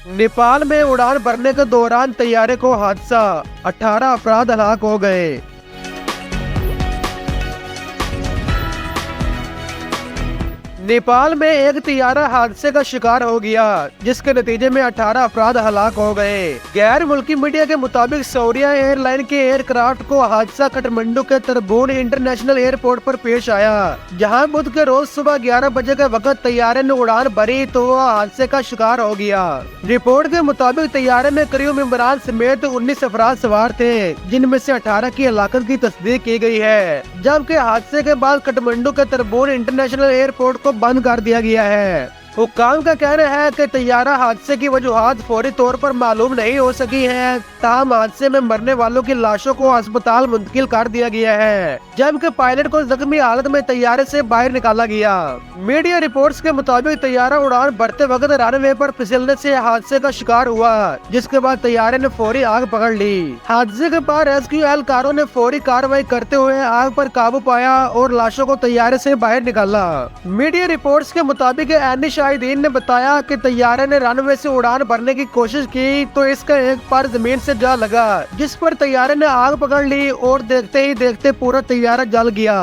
नेपाल में उड़ान भरने के दौरान तैयारे को हादसा, 18 अफराद हलाक हो गए। नेपाल में एक तैयारा हादसे का शिकार हो गया, जिसके नतीजे में 18 अफराद हलाक हो गए। गैर मुल्की मीडिया के मुताबिक सौरिया एयरलाइन के एयरक्राफ्ट को हादसा काठमांडू के तरबून इंटरनेशनल एयरपोर्ट पर पेश आया, जहां बुध के रोज सुबह 11 बजे के वक्त तैयारे ने उड़ान भरी तो वह हादसे का शिकार हो गया। रिपोर्ट के मुताबिक तैयारे में क्रू मेंबरान समेत 19 अफराद सवार थे, जिनमें से 18 की हलाकत की तस्दीक की गई है, जबकि हादसे के बाद काठमांडू के तरबून इंटरनेशनल एयरपोर्ट को बंद कर दिया गया है। हुक्काम का कहना है कि तैयारा हादसे की वजूहात फौरी तौर पर मालूम नहीं हो सकी है, ताहम हादसे में मरने वालों की लाशों को अस्पताल मुंतकिल कर दिया गया है, जबकि पायलट को जख्मी हालत में तैयारे से बाहर निकाला गया। मीडिया रिपोर्ट्स के मुताबिक तैयारा उड़ान भरते वक्त रनवे पर फिसलने से हादसे का शिकार हुआ, जिसके बाद तैयारे ने फौरी आग पकड़ ली। हादसे के बाद रेस्क्यू एहलकारों ने फौरी कार्रवाई करते हुए आग पर काबू पाया और लाशों को तैयारे से बाहर निकाला। मीडिया रिपोर्ट्स के मुताबिक शाहिदीन ने बताया कि तैयारे ने रनवे से उड़ान भरने की कोशिश की तो इसका एक पर जमीन से जा लगा, जिस पर तैयारे ने आग पकड़ ली और देखते ही देखते पूरा तैयारा जल गया।